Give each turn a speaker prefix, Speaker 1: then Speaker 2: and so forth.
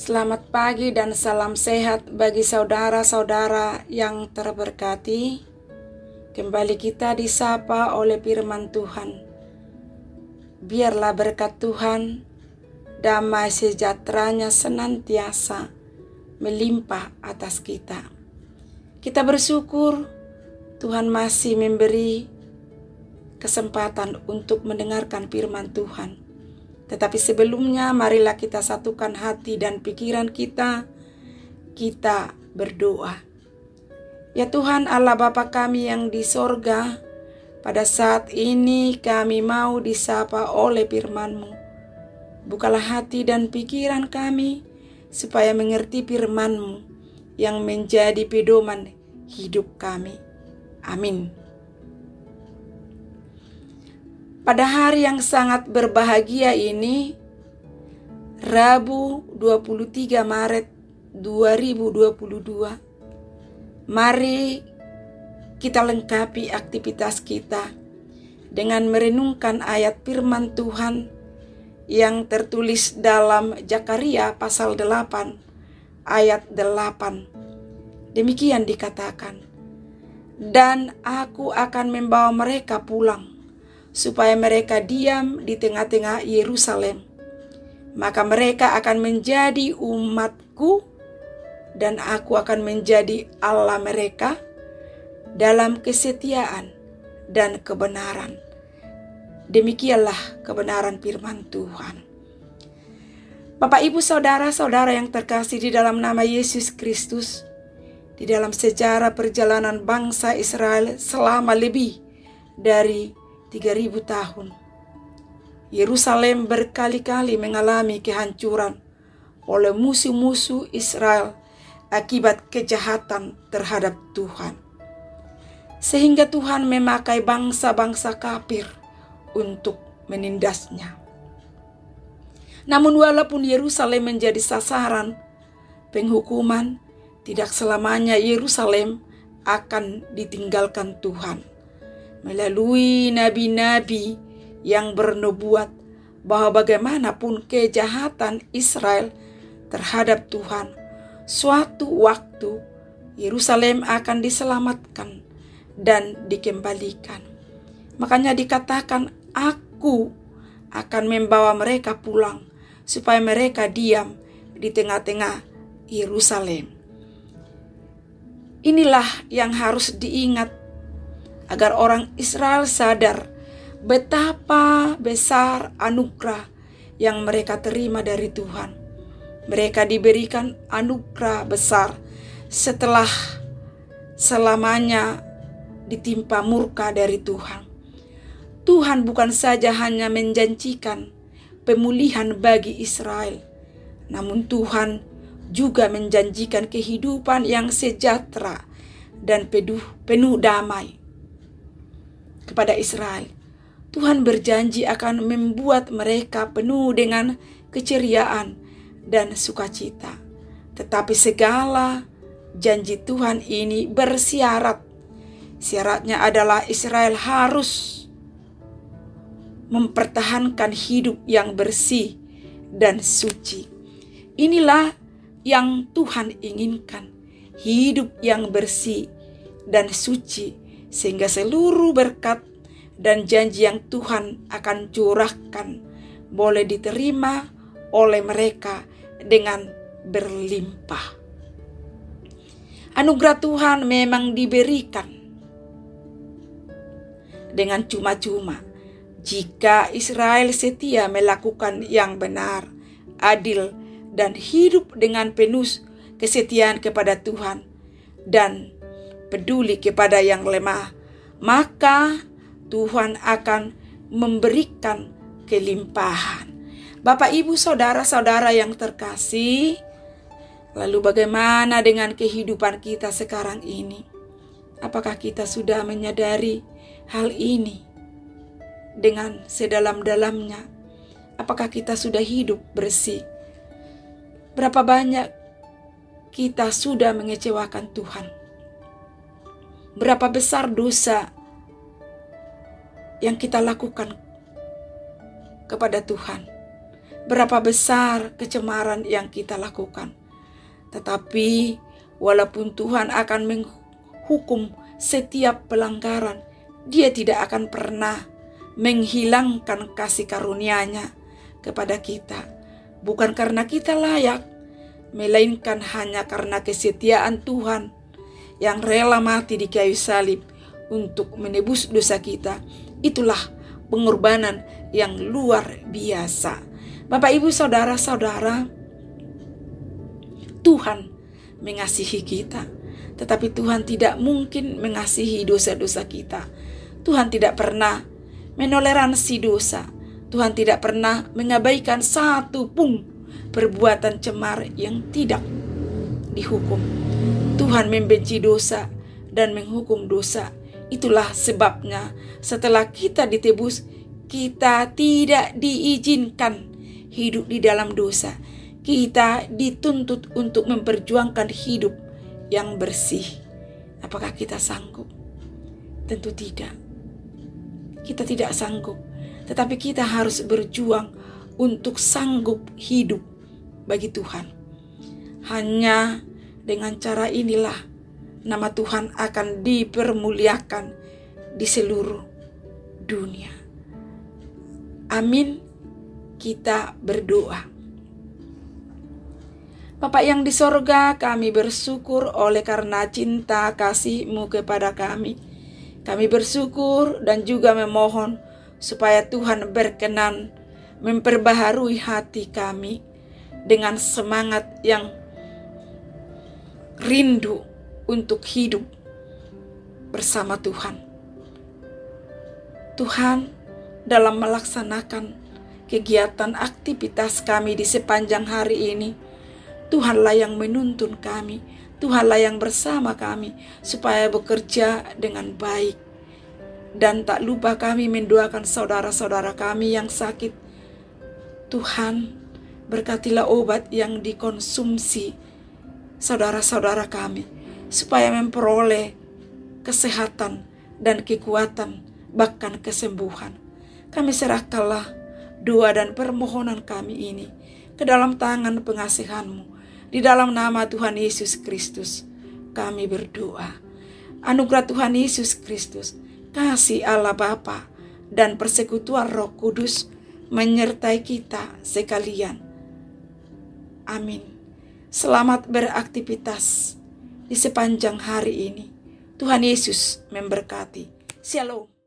Speaker 1: Selamat pagi dan salam sehat bagi saudara-saudara yang terberkati. Kembali kita disapa oleh firman Tuhan. Biarlah berkat Tuhan, damai sejahteranya senantiasa melimpah atas kita. Kita bersyukur Tuhan masih memberi kesempatan untuk mendengarkan firman Tuhan. Tetapi sebelumnya marilah kita satukan hati dan pikiran kita berdoa. Ya Tuhan Allah Bapa kami yang di sorga, pada saat ini kami mau disapa oleh firman-Mu. Bukalah hati dan pikiran kami supaya mengerti firman-Mu yang menjadi pedoman hidup kami. Amin. Pada hari yang sangat berbahagia ini, Rabu 23 Maret 2022, mari kita lengkapi aktivitas kita dengan merenungkan ayat firman Tuhan yang tertulis dalam Zakaria pasal 8 ayat 8. Demikian dikatakan, "Dan aku akan membawa mereka pulang, supaya mereka diam di tengah-tengah Yerusalem. Maka mereka akan menjadi umatku, dan aku akan menjadi Allah mereka dalam kesetiaan dan kebenaran." Demikianlah kebenaran firman Tuhan. Bapak, Ibu, saudara-saudara yang terkasih di dalam nama Yesus Kristus, di dalam sejarah perjalanan bangsa Israel selama lebih dari 3.000 tahun, Yerusalem berkali-kali mengalami kehancuran oleh musuh-musuh Israel akibat kejahatan terhadap Tuhan. Sehingga Tuhan memakai bangsa-bangsa kafir untuk menindasnya. Namun walaupun Yerusalem menjadi sasaran penghukuman, tidak selamanya Yerusalem akan ditinggalkan Tuhan. Melalui nabi-nabi yang bernubuat bahwa bagaimanapun kejahatan Israel terhadap Tuhan, suatu waktu Yerusalem akan diselamatkan dan dikembalikan. Makanya dikatakan, "Aku akan membawa mereka pulang supaya mereka diam di tengah-tengah Yerusalem." Inilah yang harus diingat agar orang Israel sadar betapa besar anugerah yang mereka terima dari Tuhan. Mereka diberikan anugerah besar setelah selamanya ditimpa murka dari Tuhan. Tuhan bukan saja hanya menjanjikan pemulihan bagi Israel, namun Tuhan juga menjanjikan kehidupan yang sejahtera dan penuh damai kepada Israel. Tuhan berjanji akan membuat mereka penuh dengan keceriaan dan sukacita. Tetapi segala janji Tuhan ini bersyarat. Syaratnya adalah Israel harus mempertahankan hidup yang bersih dan suci. Inilah yang Tuhan inginkan, hidup yang bersih dan suci, sehingga seluruh berkat dan janji yang Tuhan akan curahkan boleh diterima oleh mereka dengan berlimpah. Anugerah Tuhan memang diberikan dengan cuma-cuma jika Israel setia melakukan yang benar, adil, dan hidup dengan penuh kesetiaan kepada Tuhan dan peduli kepada yang lemah, maka Tuhan akan memberikan kelimpahan. Bapak, Ibu, saudara-saudara yang terkasih, lalu bagaimana dengan kehidupan kita sekarang ini? Apakah kita sudah menyadari hal ini dengan sedalam-dalamnya? Apakah kita sudah hidup bersih? Berapa banyak kita sudah mengecewakan Tuhan? Berapa besar dosa yang kita lakukan kepada Tuhan? berapa besar kecemaran yang kita lakukan. Tetapi walaupun Tuhan akan menghukum setiap pelanggaran, Dia tidak akan pernah menghilangkan kasih karunia-Nya kepada kita. Bukan karena kita layak, melainkan hanya karena kesetiaan Tuhan yang rela mati di kayu salib untuk menebus dosa kita. Itulah pengorbanan yang luar biasa. Bapak, Ibu, saudara-saudara, Tuhan mengasihi kita, tetapi Tuhan tidak mungkin mengasihi dosa-dosa kita. Tuhan tidak pernah menoleransi dosa. Tuhan tidak pernah mengabaikan satu pun perbuatan cemar yang tidak dihukum. Tuhan membenci dosa dan menghukum dosa. Itulah sebabnya setelah kita ditebus, kita tidak diizinkan hidup di dalam dosa. Kita dituntut untuk memperjuangkan hidup yang bersih. Apakah kita sanggup? Tentu tidak. Kita tidak sanggup, tetapi kita harus berjuang untuk sanggup hidup bagi Tuhan. Hanya dengan cara inilah nama Tuhan akan dipermuliakan di seluruh dunia. Amin. Kita berdoa. Bapa yang di sorga, kami bersyukur oleh karena cinta kasih-Mu kepada kami. Kami bersyukur dan juga memohon supaya Tuhan berkenan memperbaharui hati kami dengan semangat yang rindu untuk hidup bersama Tuhan. Tuhan, dalam melaksanakan kegiatan aktivitas kami di sepanjang hari ini, Tuhanlah yang menuntun kami, Tuhanlah yang bersama kami supaya bekerja dengan baik. Dan tak lupa kami mendoakan saudara-saudara kami yang sakit. Tuhan, berkatilah obat yang dikonsumsi saudara-saudara kami supaya memperoleh kesehatan dan kekuatan, bahkan kesembuhan. Kami serahkanlah doa dan permohonan kami ini ke dalam tangan pengasihan-Mu. Di dalam nama Tuhan Yesus Kristus kami berdoa. Anugerah Tuhan Yesus Kristus, kasih Allah Bapa dan persekutuan Roh Kudus menyertai kita sekalian. Amin. Selamat beraktivitas di sepanjang hari ini. Tuhan Yesus memberkati. Shalom.